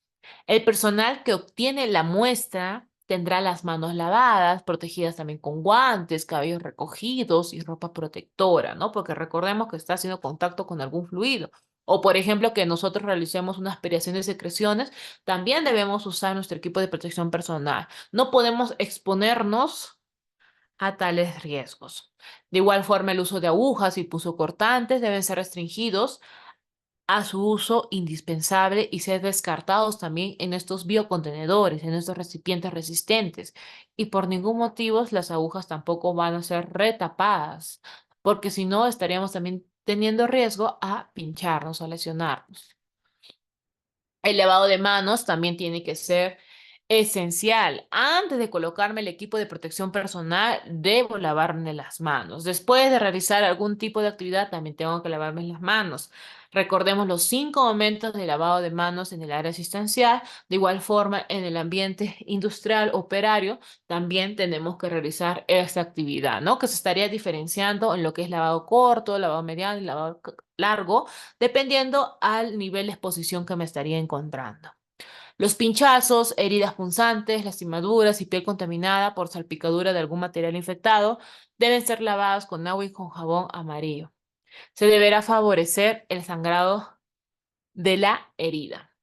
Speaker 1: El personal que obtiene la muestra tendrá las manos lavadas, protegidas también con guantes, cabellos recogidos y ropa protectora, ¿no? Porque recordemos que está haciendo contacto con algún fluido. O, por ejemplo, que nosotros realicemos una aspiración de secreciones, también debemos usar nuestro equipo de protección personal. No podemos exponernos a tales riesgos. De igual forma, el uso de agujas y punzocortantes deben ser restringidos a su uso indispensable y ser descartados también en estos biocontenedores, en estos recipientes resistentes. Y por ningún motivo las agujas tampoco van a ser retapadas, porque si no estaríamos también teniendo riesgo a pincharnos o lesionarnos. El lavado de manos también tiene que ser Esencial. Antes de colocarme el equipo de protección personal, debo lavarme las manos. Después de realizar algún tipo de actividad, también tengo que lavarme las manos. Recordemos los 5 momentos de lavado de manos en el área asistencial. De igual forma, en el ambiente industrial operario, también tenemos que realizar esta actividad, ¿no? Que se estaría diferenciando en lo que es lavado corto, lavado mediano y lavado largo, dependiendo al nivel de exposición que me estaría encontrando. Los pinchazos, heridas punzantes, lastimaduras y piel contaminada por salpicadura de algún material infectado deben ser lavados con agua y con jabón amarillo. Se deberá favorecer el sangrado de la herida.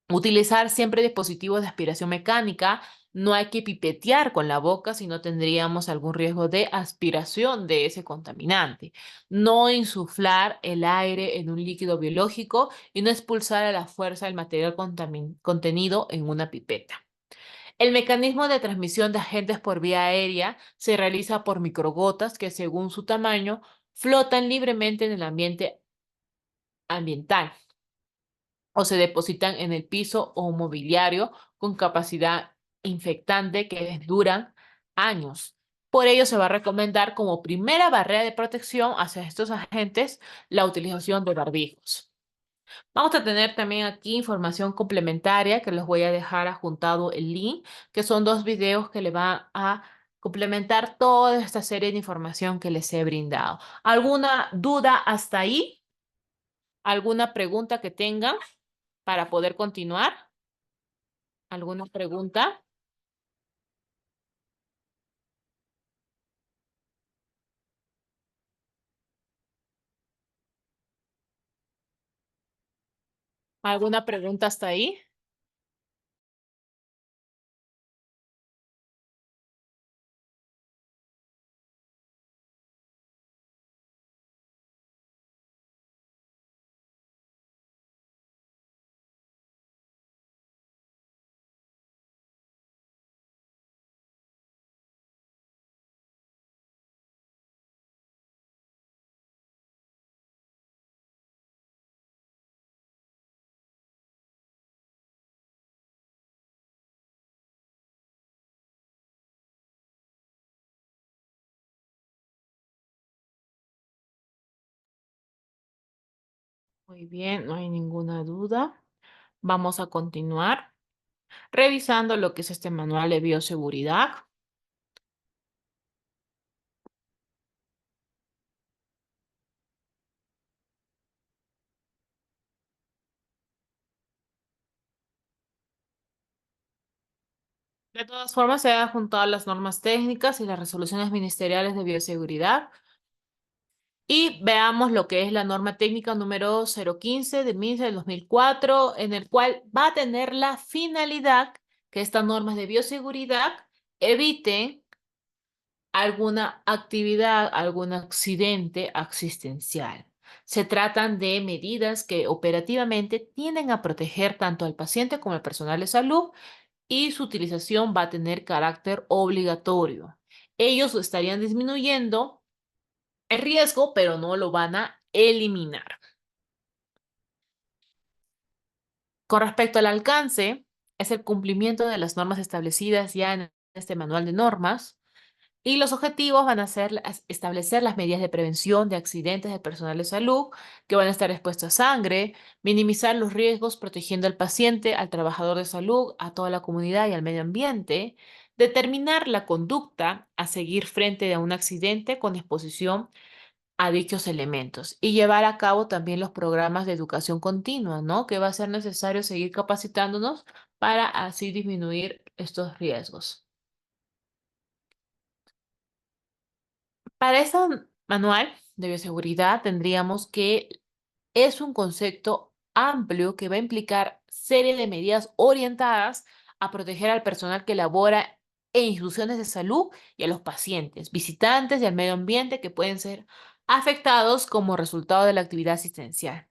Speaker 1: Utilizar siempre dispositivos de aspiración mecánica. No hay que pipetear con la boca si no tendríamos algún riesgo de aspiración de ese contaminante. No insuflar el aire en un líquido biológico y no expulsar a la fuerza el material contenido en una pipeta. El mecanismo de transmisión de agentes por vía aérea se realiza por microgotas que, según su tamaño, flotan libremente en el ambiente ambiental o se depositan en el piso o mobiliario con capacidad infectante que duran años. Por ello, se va a recomendar como primera barrera de protección hacia estos agentes la utilización de barbijos. Vamos a tener también aquí información complementaria que les voy a dejar adjuntado el link, que son 2 videos que le van a complementar toda esta serie de información que les he brindado. ¿Alguna duda hasta ahí? ¿Alguna pregunta que tengan para poder continuar? ¿Alguna pregunta? ¿Alguna pregunta hasta ahí? Muy bien, no hay ninguna duda. Vamos a continuar revisando lo que es este manual de bioseguridad. De todas formas, se han juntado las normas técnicas y las resoluciones ministeriales de bioseguridad. Y veamos lo que es la norma técnica número 015 de MINSA del 2004, en el cual va a tener la finalidad que estas normas de bioseguridad eviten alguna actividad, algún accidente existencial. Se tratan de medidas que operativamente tienden a proteger tanto al paciente como al personal de salud y su utilización va a tener carácter obligatorio. Ellos estarían disminuyendo el riesgo, pero no lo van a eliminar. Con respecto al alcance, es el cumplimiento de las normas establecidas ya en este manual de normas. Y los objetivos van a ser establecer las medidas de prevención de accidentes de personal de salud que van a estar expuestos a sangre, minimizar los riesgos protegiendo al paciente, al trabajador de salud, a toda la comunidad y al medio ambiente, determinar la conducta a seguir frente a un accidente con exposición a dichos elementos y llevar a cabo también los programas de educación continua, ¿no? Que va a ser necesario seguir capacitándonos para así disminuir estos riesgos. Para este manual de bioseguridad tendríamos que es un concepto amplio que va a implicar serie de medidas orientadas a proteger al personal que labora en instituciones de salud y a los pacientes, visitantes y al medio ambiente que pueden ser afectados como resultado de la actividad asistencial.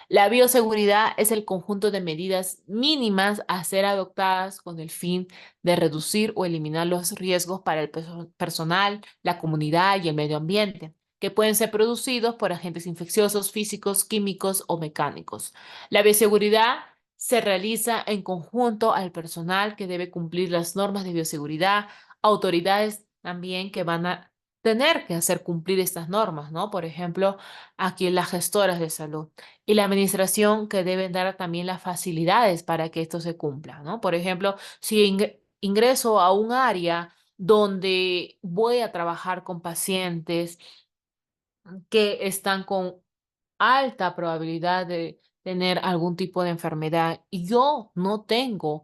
Speaker 1: La bioseguridad es el conjunto de medidas mínimas a ser adoptadas con el fin de reducir o eliminar los riesgos para el personal, la comunidad y el medio ambiente, que pueden ser producidos por agentes infecciosos, físicos, químicos o mecánicos. La bioseguridad se realiza en conjunto al personal que debe cumplir las normas de bioseguridad, autoridades también que van a tener que hacer cumplir estas normas, ¿no? Por ejemplo, aquí las gestoras de salud y la administración que deben dar también las facilidades para que esto se cumpla, ¿no? Por ejemplo, si ingreso a un área donde voy a trabajar con pacientes que están con alta probabilidad de tener algún tipo de enfermedad y yo no tengo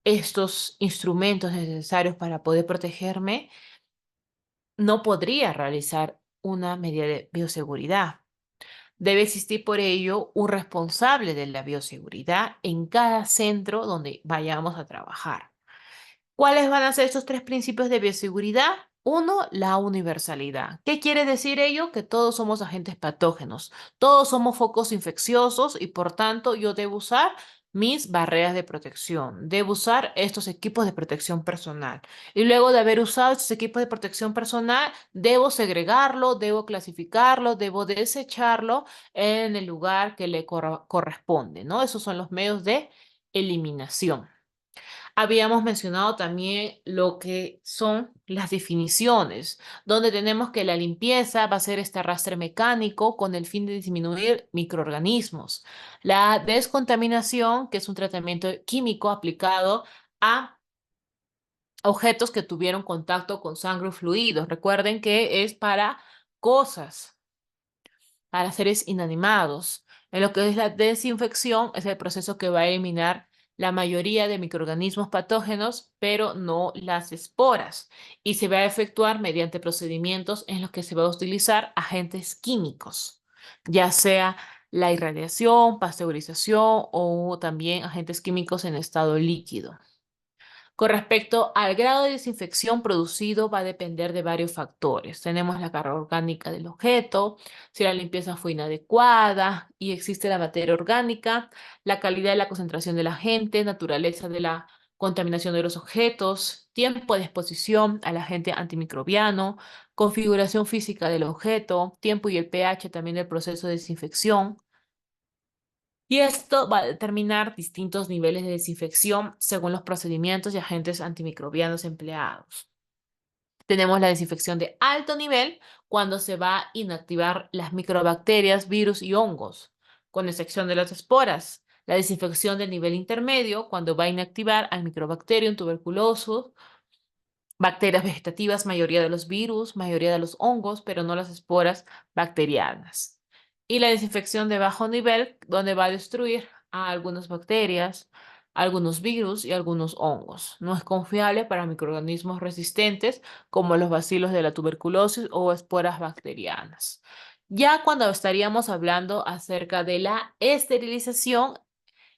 Speaker 1: estos instrumentos necesarios para poder protegerme, no podría realizar una medida de bioseguridad. Debe existir por ello un responsable de la bioseguridad en cada centro donde vayamos a trabajar. ¿Cuáles van a ser estos tres principios de bioseguridad? Uno, la universalidad. ¿Qué quiere decir ello? Que todos somos agentes patógenos, todos somos focos infecciosos y por tanto yo debo usar mis barreras de protección, debo usar estos equipos de protección personal. Y luego de haber usado estos equipos de protección personal, debo segregarlo, debo clasificarlo, debo desecharlo en el lugar que le corresponde, ¿no? Esos son los medios de eliminación. Habíamos mencionado también lo que son las definiciones, donde tenemos que la limpieza va a ser este arrastre mecánico con el fin de disminuir microorganismos. La descontaminación, que es un tratamiento químico aplicado a objetos que tuvieron contacto con sangre o fluidos. Recuerden que es para cosas, para seres inanimados. En lo que es la desinfección, es el proceso que va a eliminar la mayoría de microorganismos patógenos, pero no las esporas. Y se va a efectuar mediante procedimientos en los que se va a utilizar agentes químicos, ya sea la irradiación, pasteurización o también agentes químicos en estado líquido. Con respecto al grado de desinfección producido, va a depender de varios factores. Tenemos la carga orgánica del objeto, si la limpieza fue inadecuada y existe la materia orgánica, la calidad y la concentración del agente, naturaleza de la contaminación de los objetos, tiempo de exposición al agente antimicrobiano, configuración física del objeto, tiempo y el pH también del proceso de desinfección. Y esto va a determinar distintos niveles de desinfección según los procedimientos y agentes antimicrobianos empleados. Tenemos la desinfección de alto nivel cuando se va a inactivar las microbacterias, virus y hongos, con excepción de las esporas. La desinfección de nivel intermedio cuando va a inactivar al microbacterium tuberculosis, bacterias vegetativas, mayoría de los virus, mayoría de los hongos, pero no las esporas bacterianas. Y la desinfección de bajo nivel, donde va a destruir a algunas bacterias, algunos virus y algunos hongos. No es confiable para microorganismos resistentes como los bacilos de la tuberculosis o esporas bacterianas. Ya cuando estaríamos hablando acerca de la esterilización,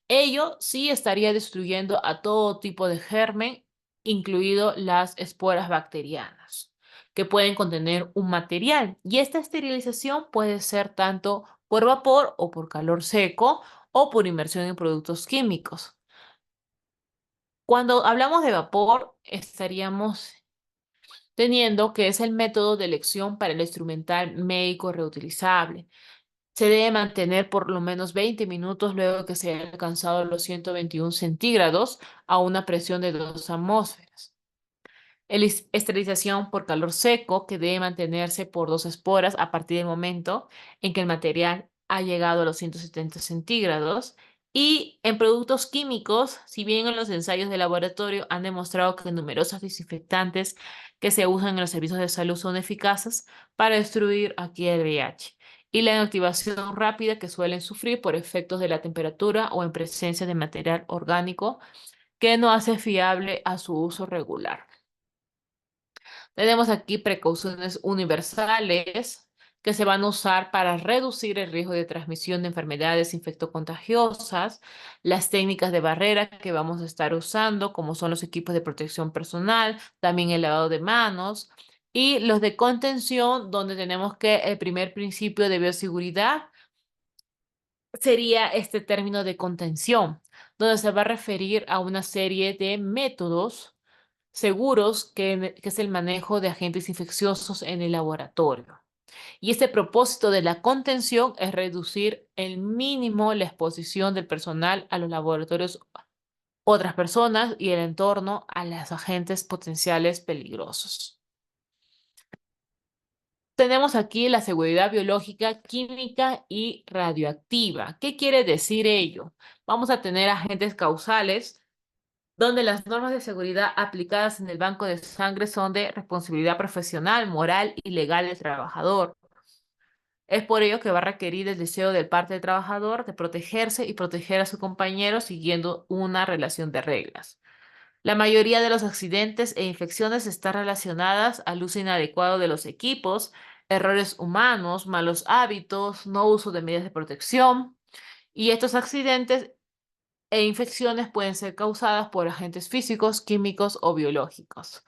Speaker 1: ello sí estaría destruyendo a todo tipo de germen, incluido las esporas bacterianas, que pueden contener un material. Y esta esterilización puede ser tanto por vapor o por calor seco o por inmersión en productos químicos. Cuando hablamos de vapor, estaríamos teniendo que es el método de elección para el instrumental médico reutilizable. Se debe mantener por lo menos 20 minutos luego de que se haya alcanzado los 121 centígrados a una presión de 2 atmósferas. Esterilización por calor seco, que debe mantenerse por 2 esporas a partir del momento en que el material ha llegado a los 170 centígrados. Y en productos químicos, si bien en los ensayos de laboratorio han demostrado que numerosos desinfectantes que se usan en los servicios de salud son eficaces para destruir aquí el VIH. Y la inactivación rápida que suelen sufrir por efectos de la temperatura o en presencia de material orgánico que no hace fiable a su uso regular. Tenemos aquí precauciones universales que se van a usar para reducir el riesgo de transmisión de enfermedades infectocontagiosas, las técnicas de barrera que vamos a estar usando, como son los equipos de protección personal, también el lavado de manos, y los de contención, donde tenemos que el primer principio de bioseguridad sería este término de contención, donde se va a referir a una serie de métodos seguros que es el manejo de agentes infecciosos en el laboratorio. Y este propósito de la contención es reducir el mínimo la exposición del personal a los laboratorios, otras personas y el entorno a los agentes potenciales peligrosos. Tenemos aquí la seguridad biológica, química y radioactiva. ¿Qué quiere decir ello? Vamos a tener agentes causales donde las normas de seguridad aplicadas en el banco de sangre son de responsabilidad profesional, moral y legal del trabajador. Es por ello que va a requerir el deseo del parte del trabajador de protegerse y proteger a su compañero siguiendo una relación de reglas. La mayoría de los accidentes e infecciones están relacionadas al uso inadecuado de los equipos, errores humanos, malos hábitos, no uso de medidas de protección, y estos accidentes e infecciones pueden ser causadas por agentes físicos, químicos o biológicos.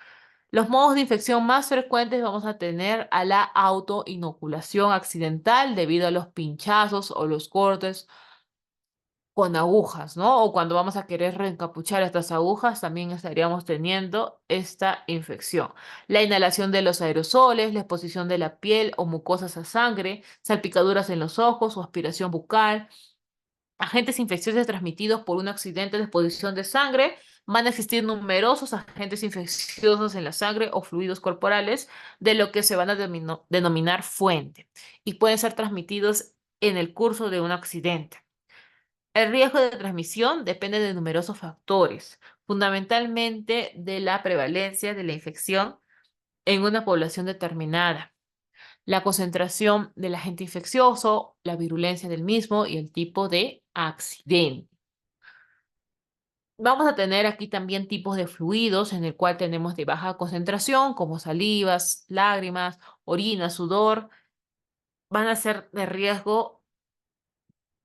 Speaker 1: Los modos de infección más frecuentes vamos a tener a la autoinoculación accidental debido a los pinchazos o los cortes con agujas, ¿no? O cuando vamos a querer reencapuchar estas agujas, también estaríamos teniendo esta infección. La inhalación de los aerosoles, la exposición de la piel o mucosas a sangre, salpicaduras en los ojos o aspiración bucal, agentes infecciosos transmitidos por un accidente de exposición de sangre. Van a existir numerosos agentes infecciosos en la sangre o fluidos corporales de lo que se van a denominar fuente y pueden ser transmitidos en el curso de un accidente. El riesgo de transmisión depende de numerosos factores, fundamentalmente de la prevalencia de la infección en una población determinada, la concentración del agente infeccioso, la virulencia del mismo y el tipo de accidente. Vamos a tener aquí también tipos de fluidos en el cual tenemos de baja concentración, como salivas, lágrimas, orina, sudor. Van a ser de riesgo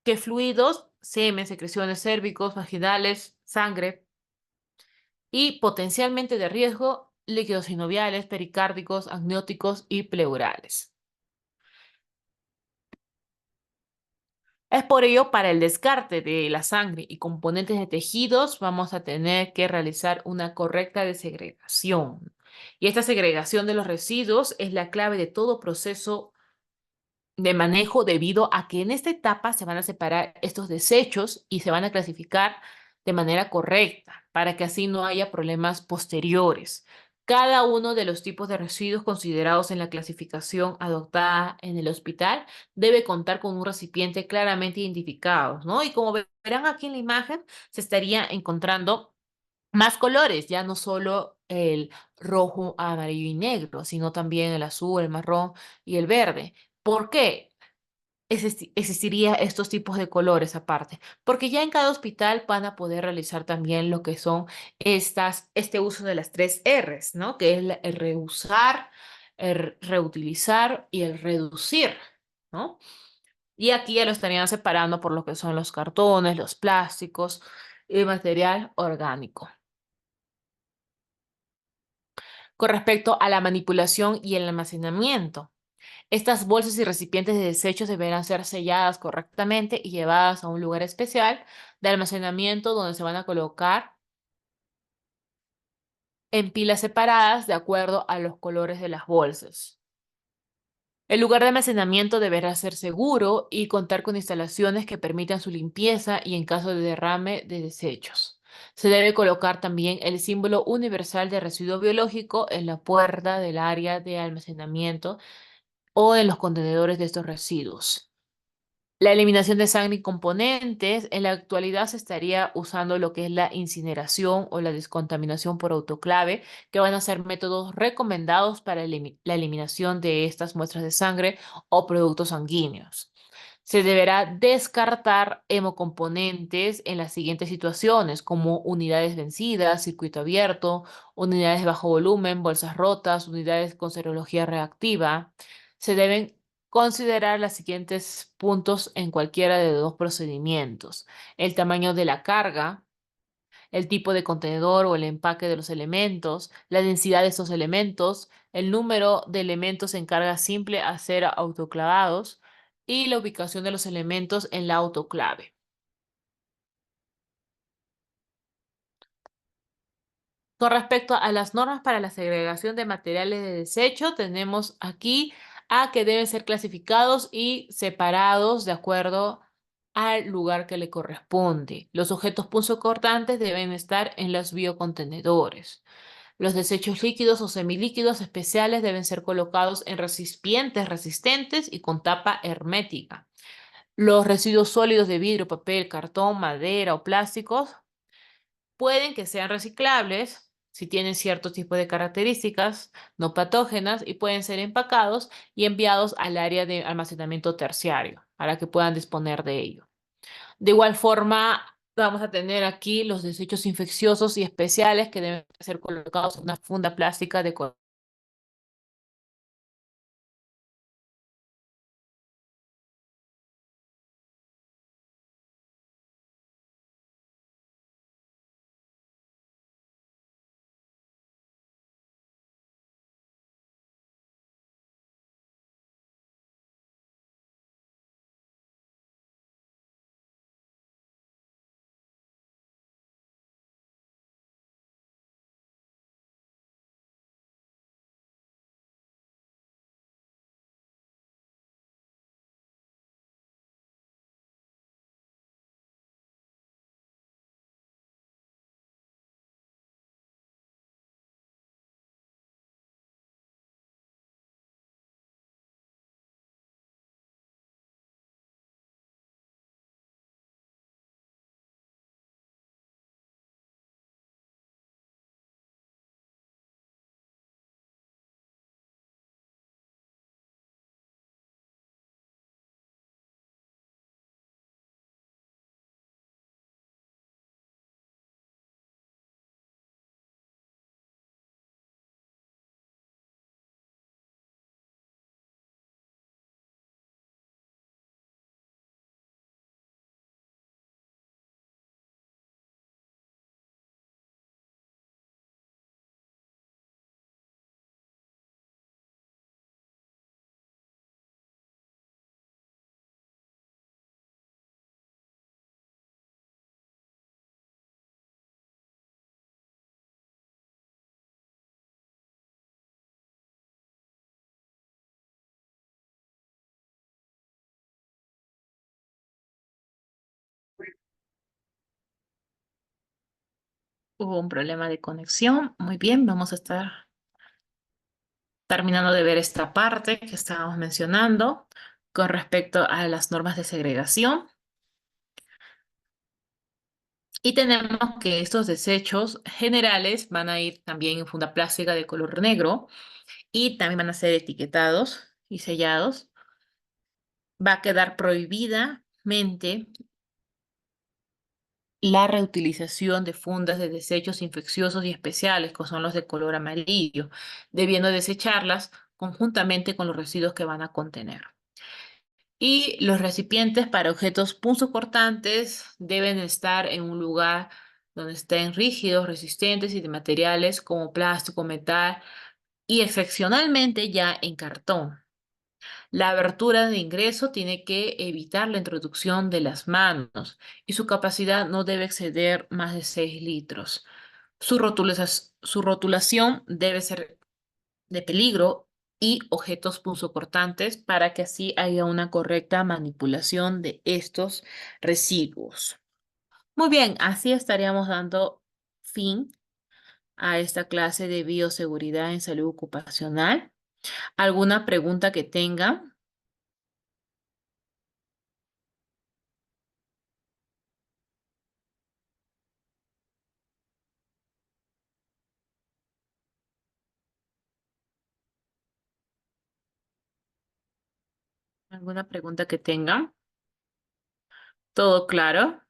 Speaker 1: que fluidos, semen, secreciones cérvicos, vaginales, sangre, y potencialmente de riesgo líquidos sinoviales, pericárdicos, amnióticos y pleurales. Es por ello, para el descarte de la sangre y componentes de tejidos, vamos a tener que realizar una correcta desegregación. Y esta segregación de los residuos es la clave de todo proceso de manejo, debido a que en esta etapa se van a separar estos desechos y se van a clasificar de manera correcta para que así no haya problemas posteriores. Cada uno de los tipos de residuos considerados en la clasificación adoptada en el hospital debe contar con un recipiente claramente identificado, ¿no? Y como verán aquí en la imagen, se estaría encontrando más colores, ya no solo el rojo, amarillo y negro, sino también el azul, el marrón y el verde. ¿Por qué existiría estos tipos de colores aparte? Porque ya en cada hospital van a poder realizar también lo que son este uso de las 3 Rs, ¿no? Que es el reusar, el reutilizar y el reducir, ¿no? Y aquí ya lo estarían separando por lo que son los cartones, los plásticos y material orgánico. Con respecto a la manipulación y el almacenamiento, estas bolsas y recipientes de desechos deberán ser selladas correctamente y llevadas a un lugar especial de almacenamiento donde se van a colocar en pilas separadas de acuerdo a los colores de las bolsas. El lugar de almacenamiento deberá ser seguro y contar con instalaciones que permitan su limpieza y en caso de derrame de desechos. Se debe colocar también el símbolo universal de residuo biológico en la puerta del área de almacenamiento o en los contenedores de estos residuos. La eliminación de sangre y componentes, en la actualidad se estaría usando lo que es la incineración o la descontaminación por autoclave, que van a ser métodos recomendados para la eliminación de estas muestras de sangre o productos sanguíneos. Se deberá descartar hemocomponentes en las siguientes situaciones, como unidades vencidas, circuito abierto, unidades de bajo volumen, bolsas rotas, unidades con serología reactiva. Se deben considerar los siguientes puntos en cualquiera de los dos procedimientos: el tamaño de la carga, el tipo de contenedor o el empaque de los elementos, la densidad de estos elementos, el número de elementos en carga simple a ser autoclavados y la ubicación de los elementos en la autoclave. Con respecto a las normas para la segregación de materiales de desecho, tenemos aquí a que deben ser clasificados y separados de acuerdo al lugar que le corresponde. Los objetos punzocortantes deben estar en los biocontenedores. Los desechos líquidos o semilíquidos especiales deben ser colocados en recipientes resistentes y con tapa hermética. Los residuos sólidos de vidrio, papel, cartón, madera o plásticos pueden que sean reciclables si tienen cierto tipo de características no patógenas y pueden ser empacados y enviados al área de almacenamiento terciario para que puedan disponer de ello. De igual forma, vamos a tener aquí los desechos infecciosos y especiales que deben ser colocados en una funda plástica de color. Hubo un problema de conexión. Muy bien, vamos a estar terminando de ver esta parte que estábamos mencionando con respecto a las normas de segregación. Y tenemos que estos desechos generales van a ir también en funda plástica de color negro y también van a ser etiquetados y sellados. Va a quedar prohibidamente la reutilización de fundas de desechos infecciosos y especiales, que son los de color amarillo, debiendo desecharlas conjuntamente con los residuos que van a contener. Y los recipientes para objetos punzocortantes deben estar en un lugar donde estén rígidos, resistentes y de materiales como plástico, metal y excepcionalmente ya en cartón. La abertura de ingreso tiene que evitar la introducción de las manos y su capacidad no debe exceder más de 6 litros. Su rotulación debe ser de peligro y objetos punzocortantes para que así haya una correcta manipulación de estos residuos. Muy bien, así estaríamos dando fin a esta clase de bioseguridad en salud ocupacional. ¿Alguna pregunta que tengan? ¿Alguna pregunta que tengan? ¿Todo claro?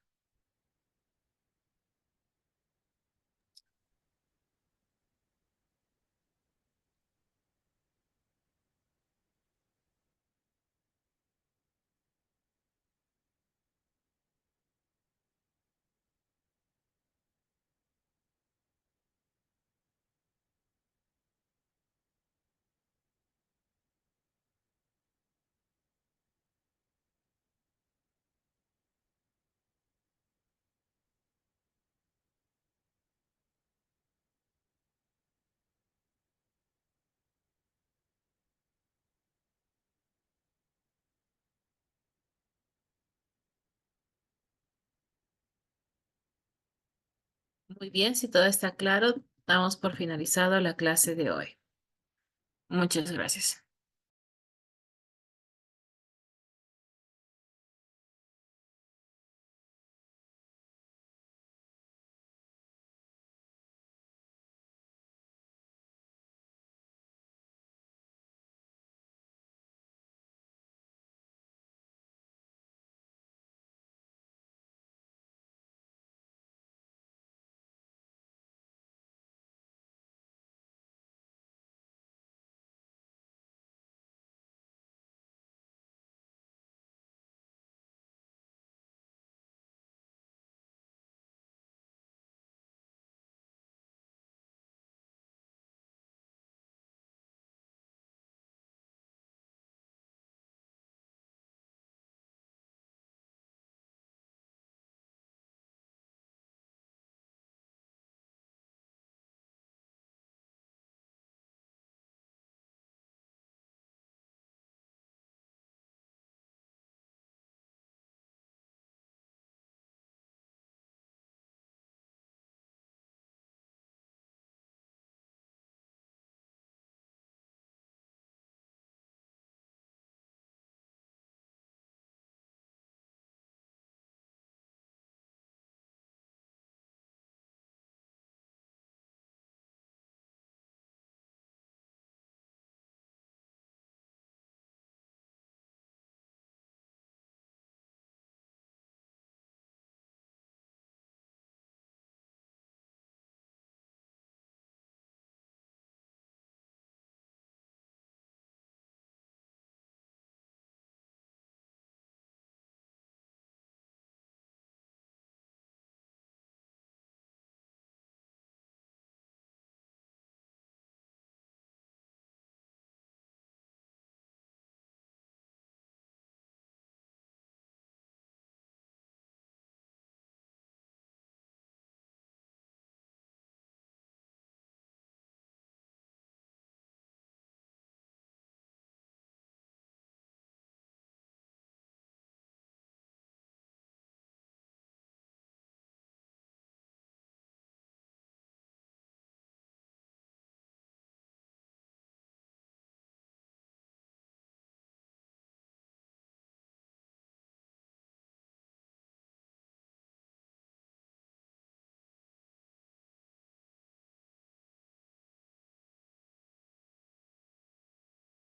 Speaker 1: Muy bien, si todo está claro, damos por finalizado la clase de hoy. Muchas gracias.